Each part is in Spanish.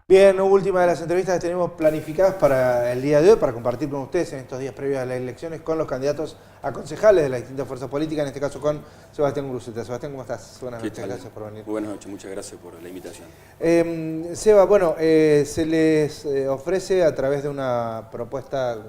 Bien, última de las entrevistas que tenemos planificadas para el día de hoy, para compartir con ustedes en estos días previos a las elecciones con los candidatos a concejales de las distintas fuerzas políticas, en este caso con Sebastián Gruceta. Sebastián, ¿cómo estás? Buenas noches, gracias por venir. Buenas noches, muchas gracias por la invitación. Seba, bueno, se les ofrece a través de una propuesta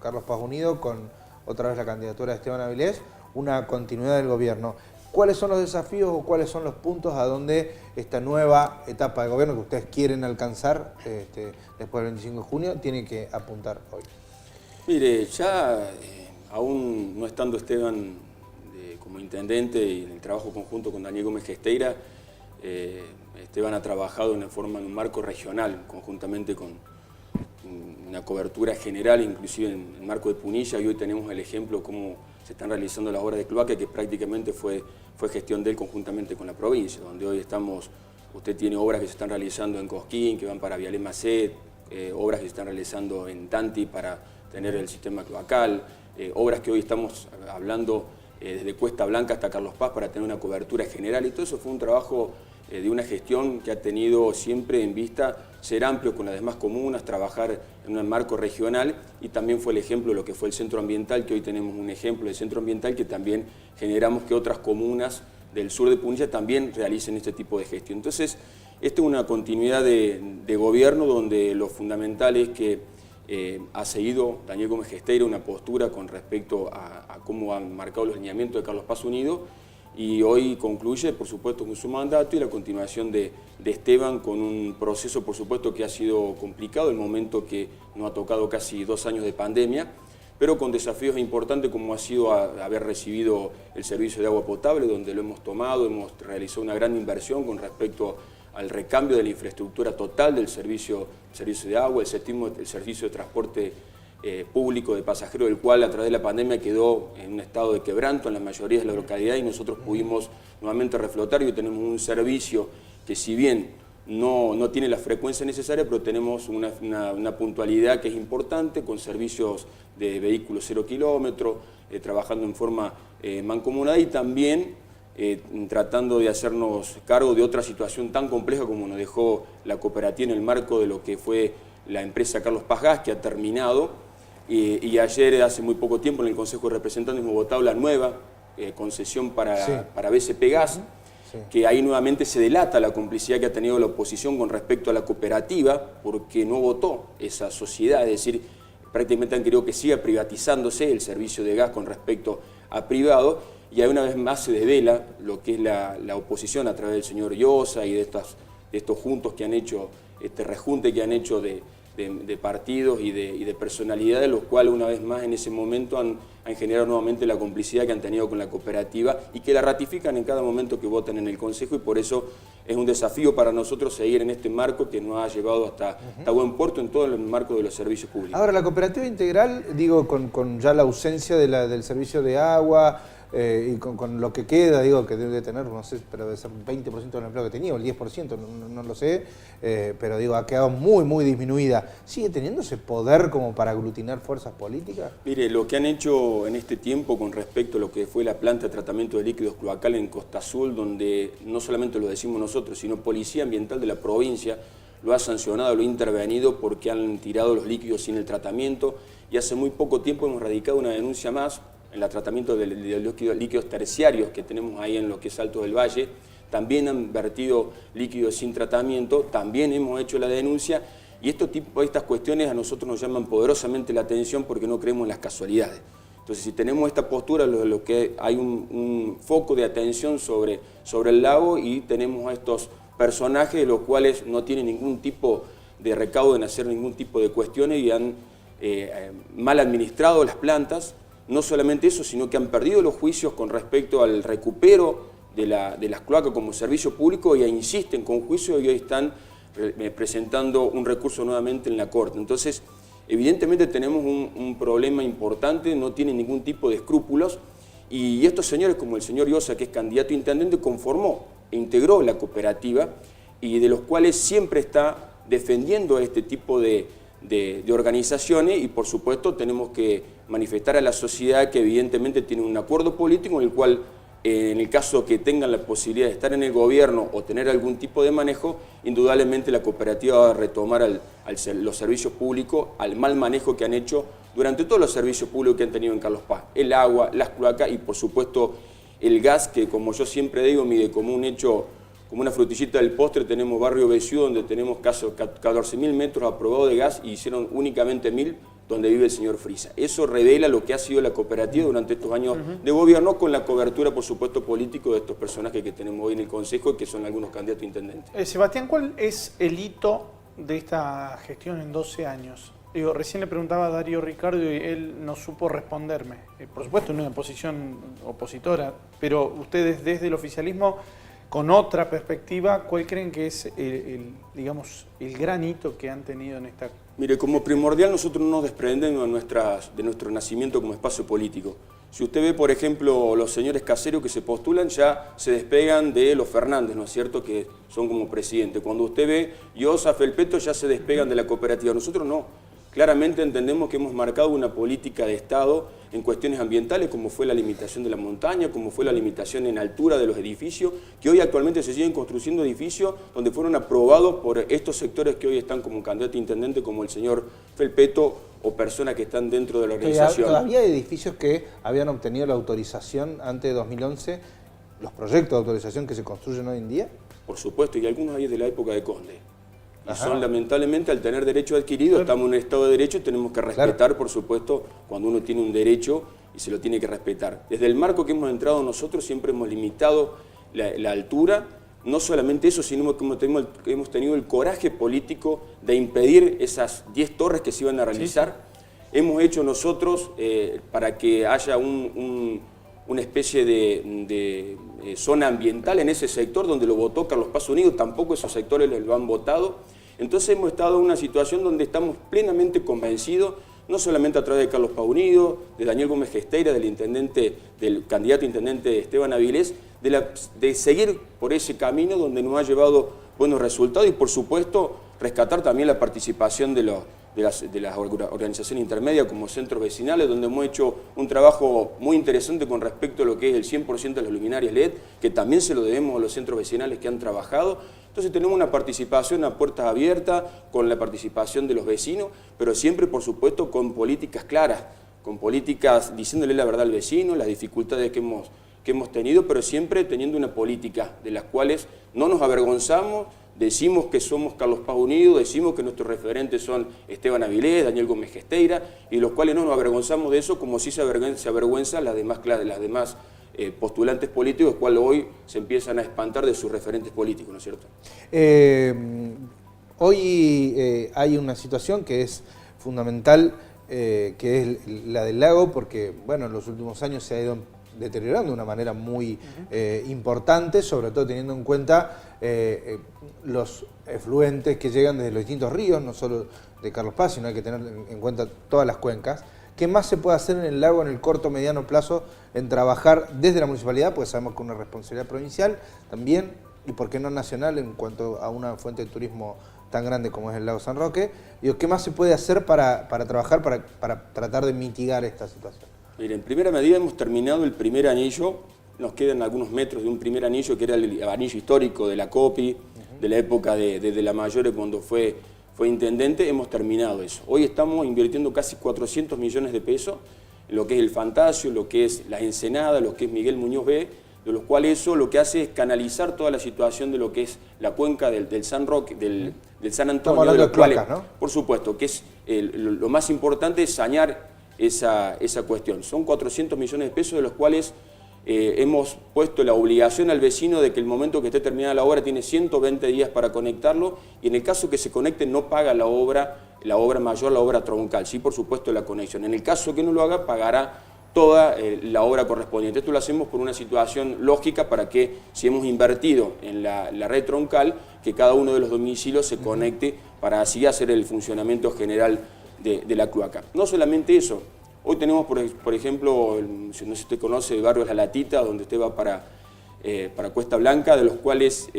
Carlos Paz Unido con otra vez la candidatura de Esteban Avilés, una continuidad del gobierno. ¿Cuáles son los desafíos o cuáles son los puntos a donde esta nueva etapa de gobierno que ustedes quieren alcanzar después del 25 de junio tiene que apuntar hoy? Mire, ya aún no estando Esteban como intendente y en el trabajo conjunto con Daniel Gómez Gesteira, Esteban ha trabajado en un marco regional, conjuntamente con una cobertura general, inclusive en el marco de Punilla, y hoy tenemos el ejemplo cómo se están realizando las obras de cloaca, que prácticamente fue gestión de él conjuntamente con la provincia, donde hoy usted tiene obras que se están realizando en Cosquín, que van para Vialé Macet, obras que se están realizando en Tanti para tener el sistema cloacal, obras que hoy estamos hablando desde Cuesta Blanca hasta Carlos Paz para tener una cobertura general, y todo eso fue un trabajo de una gestión que ha tenido siempre en vista ser amplio con las demás comunas, trabajar en un marco regional, y también fue el ejemplo de lo que fue el centro ambiental, que hoy tenemos un ejemplo de centro ambiental que también generamos que otras comunas del sur de Punilla también realicen este tipo de gestión. Entonces, esta es una continuidad de gobierno donde lo fundamental es que ha seguido Daniel Gómez Gesteira una postura con respecto a cómo han marcado los lineamientos de Carlos Paz Unido, y hoy concluye, por supuesto, con su mandato y la continuación de Esteban con un proceso, por supuesto, que ha sido complicado, el momento que nos ha tocado casi 2 años de pandemia, pero con desafíos importantes como ha sido haber recibido el servicio de agua potable, donde lo hemos tomado, hemos realizado una gran inversión con respecto al recambio de la infraestructura total del servicio de agua, el servicio de transporte público de pasajeros, del cual a través de la pandemia quedó en un estado de quebranto en la mayoría de las localidades, y nosotros pudimos nuevamente reflotar, y hoy tenemos un servicio que, si bien no tiene la frecuencia necesaria, pero tenemos una puntualidad que es importante, con servicios de vehículos 0 kilómetros, trabajando en forma mancomunada, y también tratando de hacernos cargo de otra situación tan compleja como nos dejó la cooperativa en el marco de lo que fue la empresa Carlos Paz Gas, que ha terminado. Y ayer, hace muy poco tiempo, en el Consejo de Representantes hemos votado la nueva concesión para BCP Gas, que ahí nuevamente se delata la complicidad que ha tenido la oposición con respecto a la cooperativa, porque no votó esa sociedad, es decir, prácticamente han querido que siga privatizándose el servicio de gas con respecto a privado, y ahí una vez más se desvela lo que es la oposición a través del señor Llosa y de estos juntos que han hecho, este rejunte que han hecho de partidos y de personalidades, los cuales una vez más en ese momento han generado nuevamente la complicidad que han tenido con la cooperativa y que la ratifican en cada momento que votan en el Consejo, y por eso es un desafío para nosotros seguir en este marco que nos ha llevado hasta buen puerto en todo el marco de los servicios públicos. Ahora, la cooperativa integral, digo, con ya la ausencia del servicio de agua, y con lo que queda, digo, que debe tener, no sé, pero debe ser un 20% del empleo que tenía, o el 10%, no lo sé, pero digo, ha quedado muy disminuida. ¿Sigue teniendo ese poder como para aglutinar fuerzas políticas? Mire, lo que han hecho en este tiempo con respecto a lo que fue la planta de tratamiento de líquidos cloacales en Costa Azul, donde no solamente lo decimos nosotros, sino Policía Ambiental de la provincia lo ha sancionado, lo ha intervenido porque han tirado los líquidos sin el tratamiento, y hace muy poco tiempo hemos radicado una denuncia más en el tratamiento de líquidos terciarios que tenemos ahí en lo que es Alto del Valle. También han vertido líquidos sin tratamiento, también hemos hecho la denuncia, y estas cuestiones a nosotros nos llaman poderosamente la atención porque no creemos en las casualidades. Entonces, si tenemos esta postura, lo que hay un foco de atención sobre el lago, y tenemos a estos personajes de los cuales no tienen ningún tipo de recaudo en hacer ningún tipo de cuestiones, y han mal administrado las plantas. No solamente eso, sino que han perdido los juicios con respecto al recupero de las cloacas como servicio público, y insisten con juicio, y hoy están presentando un recurso nuevamente en la Corte. Entonces, evidentemente tenemos un problema importante, no tienen ningún tipo de escrúpulos, y estos señores, como el señor Llosa, que es candidato a intendente, conformó e integró la cooperativa, y de los cuales siempre está defendiendo este tipo de de organizaciones y por supuesto tenemos que manifestar a la sociedad que evidentemente tiene un acuerdo político en el cual en el caso que tengan la posibilidad de estar en el gobierno o tener algún tipo de manejo, indudablemente la cooperativa va a retomar los servicios públicos, al mal manejo que han hecho durante todos los servicios públicos que han tenido en Carlos Paz, el agua, las cloacas y por supuesto el gas, que como yo siempre digo, mide como un hecho, como una frutillita del postre. Tenemos Barrio Besiú, donde tenemos casi 14.000 metros aprobados de gas y hicieron únicamente 1.000 donde vive el señor Frisa. Eso revela lo que ha sido la cooperativa durante estos años de gobierno, con la cobertura, por supuesto, político de estos personajes que tenemos hoy en el Consejo, que son algunos candidatos a intendentes. Sebastián, ¿cuál es el hito de esta gestión en 12 años? Digo, recién le preguntaba a Darío Ricardo y él no supo responderme. Por supuesto, en una posición opositora, pero ustedes desde el oficialismo, con otra perspectiva, ¿cuál creen que es digamos, el gran hito que han tenido en esta? Mire, como primordial nosotros no nos desprendemos de nuestro nacimiento como espacio político. Si usted ve, por ejemplo, los señores caseros que se postulan, ya se despegan de los Fernández, ¿no es cierto?, que son como presidente. Cuando usted ve Llosa, Felpeto, ya se despegan de la cooperativa. Nosotros no. Claramente entendemos que hemos marcado una política de Estado en cuestiones ambientales, como fue la limitación de la montaña, como fue la limitación en altura de los edificios, que hoy actualmente se siguen construyendo edificios donde fueron aprobados por estos sectores que hoy están como candidato a intendente, como el señor Felpeto, o personas que están dentro de la organización. ¿Todavía hay edificios que habían obtenido la autorización antes de 2011, los proyectos de autorización que se construyen hoy en día? Por supuesto, y algunos hay de la época de Conde. Y son, lamentablemente, al tener derecho adquirido, estamos en un Estado de Derecho y tenemos que respetar, por supuesto, cuando uno tiene un derecho y se lo tiene que respetar. Desde el marco que hemos entrado nosotros siempre hemos limitado la altura, no solamente eso, sino que hemos tenido el coraje político de impedir esas 10 torres que se iban a realizar. Sí. Hemos hecho nosotros, para que haya una especie de zona ambiental en ese sector donde lo votó Carlos Paz Unido, tampoco esos sectores lo han votado. Entonces hemos estado en una situación donde estamos plenamente convencidos, no solamente a través de Carlos Paz Unido, de Daniel Gómez Gesteira, del candidato a intendente Esteban Avilés, de seguir por ese camino donde nos ha llevado buenos resultados y por supuesto rescatar también la participación de las organizaciones intermedias como centros vecinales, donde hemos hecho un trabajo muy interesante con respecto a lo que es el 100% de las luminarias LED, que también se lo debemos a los centros vecinales que han trabajado. Entonces tenemos una participación a puertas abiertas, con la participación de los vecinos, pero siempre, por supuesto, con políticas claras, con políticas diciéndole la verdad al vecino, las dificultades que hemos tenido, pero siempre teniendo una política de las cuales no nos avergonzamos. Decimos que somos Carlos Paz Unido, decimos que nuestros referentes son Esteban Avilés, Daniel Gómez Gesteira, y los cuales no nos avergonzamos de eso, como si se avergüenzan las demás postulantes políticos, los cuales hoy se empiezan a espantar de sus referentes políticos, ¿no es cierto? Hoy hay una situación que es fundamental, que es la del lago, porque bueno, en los últimos años se ha ido deteriorando de una manera muy importante, sobre todo teniendo en cuenta los efluentes que llegan desde los distintos ríos, no solo de Carlos Paz, sino hay que tener en cuenta todas las cuencas. ¿Qué más se puede hacer en el lago en el corto o mediano plazo en trabajar desde la municipalidad? Pues sabemos que es una responsabilidad provincial también, y por qué no nacional en cuanto a una fuente de turismo tan grande como es el lago San Roque. Digo, ¿qué más se puede hacer para trabajar, para tratar de mitigar esta situación? Mire, en primera medida hemos terminado el primer anillo, nos quedan algunos metros de un primer anillo que era el anillo histórico de la COPI, de la época de la Mayore cuando fue intendente. Hemos terminado eso. Hoy estamos invirtiendo casi 400 millones de pesos en lo que es el Fantasio, lo que es la Ensenada, lo que es Miguel Muñoz B, de los cuales eso lo que hace es canalizar toda la situación de lo que es la cuenca del San Roque, del San Antonio. Estamos hablando de cloacas, ¿no? Por supuesto, que es lo más importante es sanear esa cuestión. Son 400 millones de pesos, de los cuales hemos puesto la obligación al vecino de que el momento que esté terminada la obra tiene 120 días para conectarlo, y en el caso que se conecte no paga la obra mayor, la obra troncal, sí, por supuesto, la conexión. En el caso que no lo haga, pagará toda la obra correspondiente. Esto lo hacemos por una situación lógica para que, si hemos invertido en la red troncal, que cada uno de los domicilios se conecte para así hacer el funcionamiento general de la cloaca. No solamente eso, hoy tenemos, por ejemplo, no sé si usted conoce el barrio La Latita, donde usted va para Cuesta Blanca, de los cuales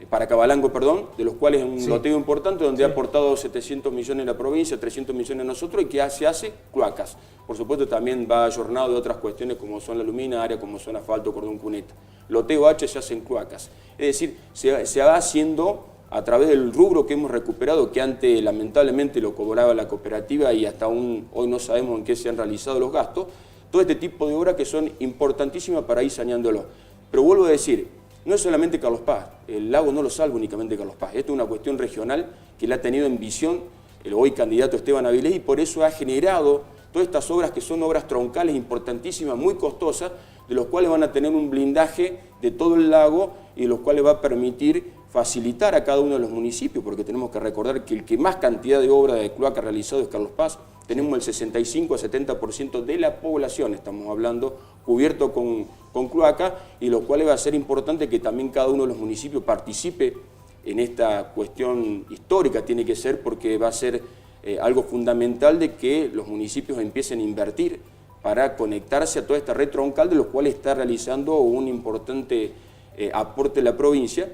para Cabalango, perdón, de los cuales es un loteo importante donde ha Sí. aportado 700 millones la provincia, 300 millones nosotros, y que se hace cloacas. Por supuesto también va ayornado de otras cuestiones como son la luminaria, como son asfalto, cordón cuneta. Loteo H se hace en cloacas. Es decir, se va haciendo a través del rubro que hemos recuperado, que antes lamentablemente lo cobraba la cooperativa y hasta hoy no sabemos en qué se han realizado los gastos, todo este tipo de obras que son importantísimas para ir saneándolo. Pero vuelvo a decir, no es solamente Carlos Paz, el lago no lo salva únicamente Carlos Paz, esto es una cuestión regional que la ha tenido en visión el hoy candidato Esteban Avilés y por eso ha generado todas estas obras que son obras troncales importantísimas, muy costosas, de los cuales van a tener un blindaje de todo el lago y de los cuales va a permitir facilitar a cada uno de los municipios, porque tenemos que recordar que el que más cantidad de obra de cloaca ha realizado es Carlos Paz. Tenemos el 65 a 70% de la población, estamos hablando, cubierto con cloaca, y lo cual va a ser importante que también cada uno de los municipios participe en esta cuestión histórica, tiene que ser porque va a ser algo fundamental de que los municipios empiecen a invertir para conectarse a toda esta red troncal de los cuales está realizando un importante aporte la provincia.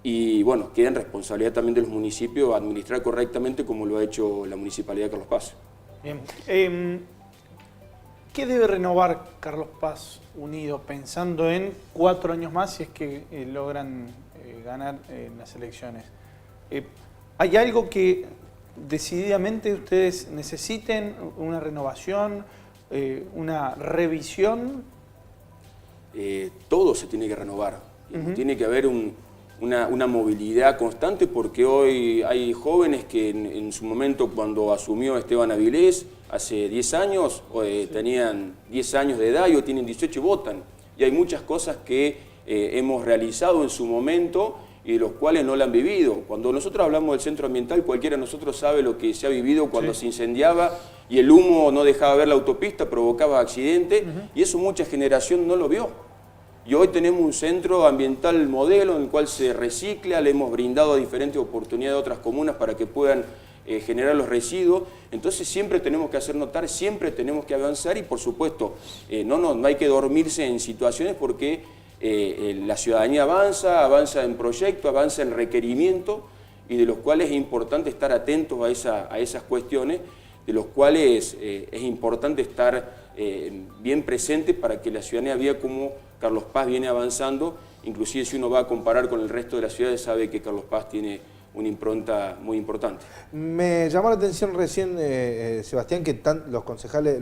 Y bueno, queda en responsabilidad también de los municipios administrar correctamente como lo ha hecho la Municipalidad de Carlos Paz. Bien. ¿Qué debe renovar Carlos Paz Unido pensando en 4 años más si es que logran ganar en las elecciones? ¿Hay algo que decididamente ustedes necesiten, una renovación, una revisión? Todo se tiene que renovar. Tiene que haber una movilidad constante porque hoy hay jóvenes que en su momento cuando asumió Esteban Avilés, hace 10 años, tenían 10 años de edad y hoy tienen 18 y votan. Y hay muchas cosas que hemos realizado en su momento y de los cuales no la han vivido. Cuando nosotros hablamos del centro ambiental, cualquiera de nosotros sabe lo que se ha vivido cuando se incendiaba y el humo no dejaba ver la autopista, provocaba accidentes, y eso mucha generación no lo vio. Y hoy tenemos un centro ambiental modelo en el cual se recicla, le hemos brindado diferentes oportunidades a otras comunas para que puedan generar los residuos. Entonces siempre tenemos que hacer notar, siempre tenemos que avanzar y por supuesto no hay que dormirse en situaciones porque la ciudadanía avanza en proyectos, avanza en requerimientos y de los cuales es importante estar atentos a esas cuestiones, de los cuales es importante estar bien presente para que la ciudadanía vea cómo Carlos Paz viene avanzando. Inclusive si uno va a comparar con el resto de las ciudades sabe que Carlos Paz tiene una impronta muy importante. Me llamó la atención recién, Sebastián, que los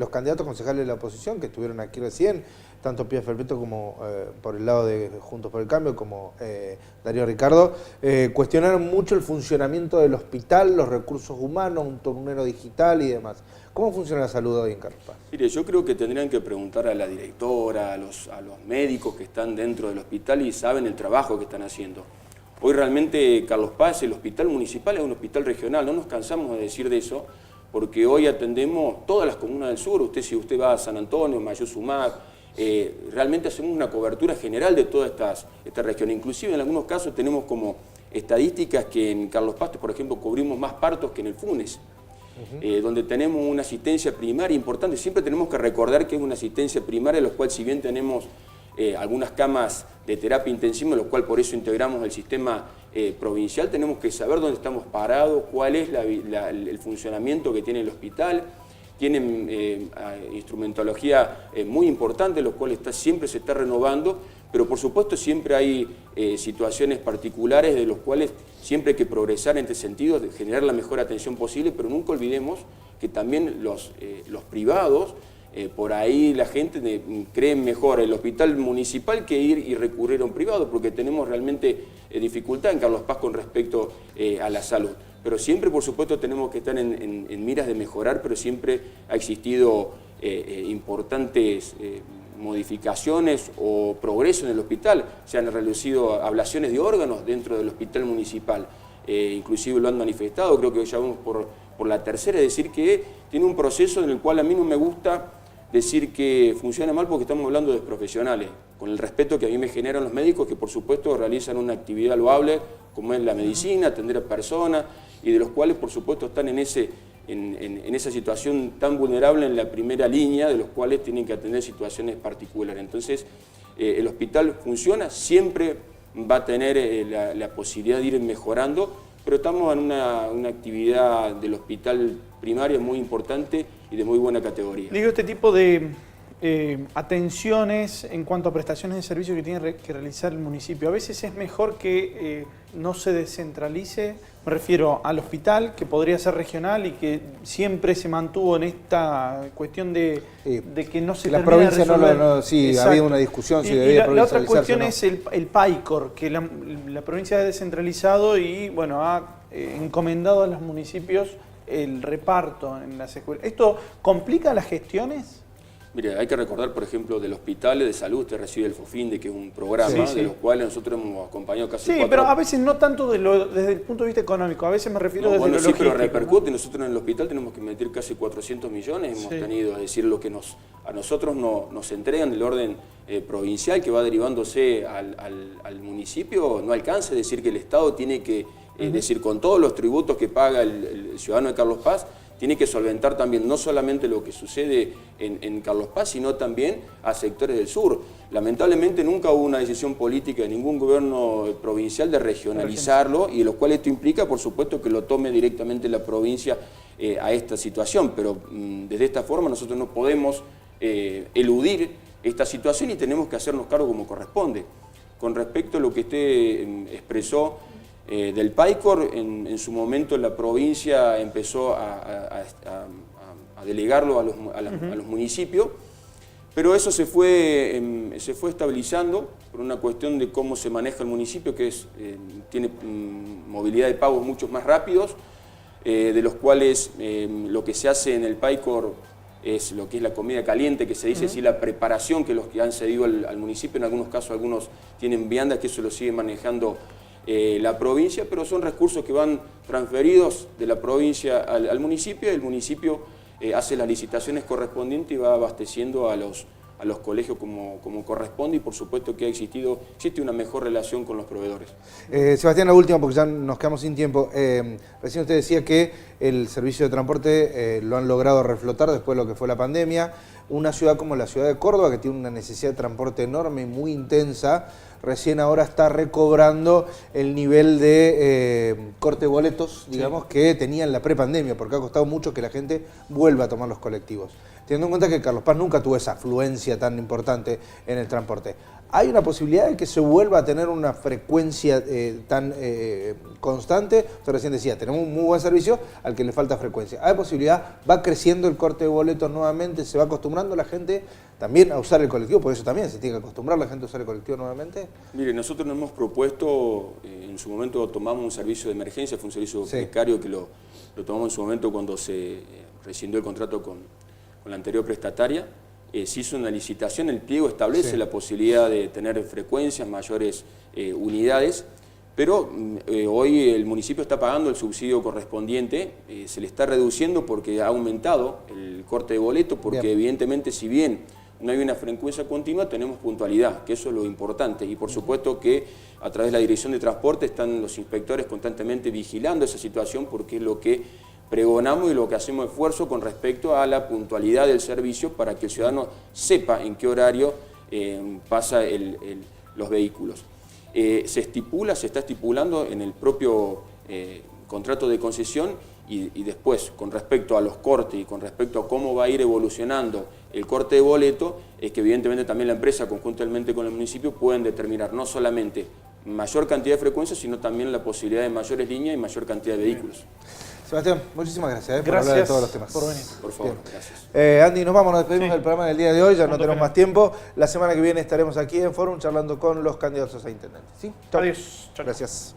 candidatos concejales de la oposición que estuvieron aquí recién, tanto Pía Felpeto como por el lado de Juntos por el Cambio, como Darío Ricardo, cuestionaron mucho el funcionamiento del hospital, los recursos humanos, un turnero digital y demás. ¿Cómo funciona la salud hoy en Carlos Paz? Mire, yo creo que tendrían que preguntar a la directora, a los médicos que están dentro del hospital y saben el trabajo que están haciendo. Hoy realmente Carlos Paz, el hospital municipal es un hospital regional, no nos cansamos de decir de eso, porque hoy atendemos todas las comunas del sur. Si usted va a San Antonio, Mayo Sumac, realmente hacemos una cobertura general de toda esta región. Inclusive en algunos casos tenemos como estadísticas que en Carlos Paz, por ejemplo, cubrimos más partos que en el Funes. Donde tenemos una asistencia primaria importante. Siempre tenemos que recordar que es una asistencia primaria, en la cual si bien tenemos algunas camas de terapia intensiva, en lo cual por eso integramos el sistema provincial, tenemos que saber dónde estamos parados, cuál es el funcionamiento que tiene el hospital. Tienen instrumentología muy importante, lo cual siempre se está renovando, pero por supuesto siempre hay situaciones particulares de los cuales siempre hay que progresar en este sentido, de generar la mejor atención posible, pero nunca olvidemos que también los privados, por ahí la gente cree mejor el hospital municipal que ir y recurrir a un privado, porque tenemos realmente dificultad en Carlos Paz con respecto a la salud. Pero siempre, por supuesto, tenemos que estar en miras de mejorar, pero siempre ha existido importantes modificaciones o progreso en el hospital. Se han reducido ablaciones de órganos dentro del hospital municipal, inclusive lo han manifestado, creo que ya vamos por la tercera, es decir, que tiene un proceso en el cual a mí no me gusta decir que funciona mal porque estamos hablando de profesionales, con el respeto que a mí me generan los médicos que por supuesto realizan una actividad loable como es la medicina, atender a personas y de los cuales por supuesto están en esa situación tan vulnerable en la primera línea, de los cuales tienen que atender situaciones particulares. Entonces el hospital funciona, siempre va a tener la posibilidad de ir mejorando, pero estamos en una actividad del hospital primario muy importante y de muy buena categoría. Digo, este tipo de atenciones en cuanto a prestaciones de servicio que tiene que realizar el municipio, a veces es mejor que no se descentralice, me refiero al hospital, que podría ser regional y que siempre se mantuvo en esta cuestión de que no se la termina de provincia resolver. sí, había una discusión si debía la otra provincializarse cuestión o no. es el PAICOR, que la provincia ha descentralizado y bueno, ha encomendado a los municipios el reparto en las escuelas. ¿Esto complica las gestiones? Mire, hay que recordar, por ejemplo, del hospital de salud, usted recibe el FOFINDE, que es un programa de los cuales nosotros hemos acompañado casi 4 pero a veces no tanto desde el punto de vista económico, a veces me refiero desde lo logístico. Pero repercute, ¿no? Nosotros en el hospital tenemos que meter casi 400 millones, hemos tenido, es decir, lo que a nosotros nos entregan del orden provincial que va derivándose al municipio, no alcanza, es decir, que el Estado tiene que, es decir, con todos los tributos que paga el ciudadano de Carlos Paz, tiene que solventar también no solamente lo que sucede en Carlos Paz, sino también a sectores del sur. Lamentablemente nunca hubo una decisión política de ningún gobierno provincial de regionalizarlo, y lo cual esto implica, por supuesto, que lo tome directamente la provincia a esta situación, pero desde esta forma nosotros no podemos eludir esta situación y tenemos que hacernos cargo como corresponde. Con respecto a lo que usted expresó, del PAICOR, en su momento la provincia empezó a delegarlo a los municipios, pero eso se fue estabilizando por una cuestión de cómo se maneja el municipio, que tiene movilidad de pagos mucho más rápidos, de los cuales lo que se hace en el PAICOR es lo que es la comida caliente, que se dice, sí, la preparación que los que han cedido al municipio, en algunos casos algunos tienen viandas, que eso lo sigue manejando la provincia, pero son recursos que van transferidos de la provincia al municipio, y el municipio hace las licitaciones correspondientes y va abasteciendo a los colegios como corresponde, y por supuesto que existe una mejor relación con los proveedores. Sebastián, la última, porque ya nos quedamos sin tiempo. Recién usted decía que el servicio de transporte lo han logrado reflotar después de lo que fue la pandemia. Una ciudad como la ciudad de Córdoba, que tiene una necesidad de transporte enorme y muy intensa, recién ahora está recobrando el nivel de corte de boletos, digamos, que tenía en la prepandemia, porque ha costado mucho que la gente vuelva a tomar los colectivos. Teniendo en cuenta que Carlos Paz nunca tuvo esa afluencia tan importante en el transporte. ¿Hay una posibilidad de que se vuelva a tener una frecuencia tan constante? Usted recién decía, tenemos un muy buen servicio al que le falta frecuencia. ¿Hay posibilidad? ¿Va creciendo el corte de boletos nuevamente? ¿Se va acostumbrando la gente también a usar el colectivo? Por eso también se tiene que acostumbrar la gente a usar el colectivo nuevamente. Mire, nosotros nos hemos propuesto, en su momento tomamos un servicio de emergencia, fue un servicio precario que lo tomamos en su momento cuando se rescindió el contrato con la anterior prestataria. Se hizo una licitación, el pliego establece la posibilidad de tener frecuencias, mayores unidades, pero hoy el municipio está pagando el subsidio correspondiente, se le está reduciendo porque ha aumentado el corte de boleto, porque evidentemente, si bien no hay una frecuencia continua, tenemos puntualidad, que eso es lo importante, y por supuesto que a través de la Dirección de Transporte están los inspectores constantemente vigilando esa situación, porque es lo que pregonamos y lo que hacemos esfuerzo con respecto a la puntualidad del servicio, para que el ciudadano sepa en qué horario pasa los vehículos. Se está estipulando en el propio contrato de concesión, y después con respecto a los cortes y con respecto a cómo va a ir evolucionando el corte de boleto, es que evidentemente también la empresa conjuntamente con el municipio pueden determinar no solamente mayor cantidad de frecuencias, sino también la posibilidad de mayores líneas y mayor cantidad de vehículos. Sebastián, muchísimas gracias por hablar de todos los temas. Por venir. Por favor, gracias. Andy, nos despedimos del programa del día de hoy, ya no tenemos más tiempo. La semana que viene estaremos aquí en Fórum charlando con los candidatos a intendente. ¿Sí? Adiós. Gracias.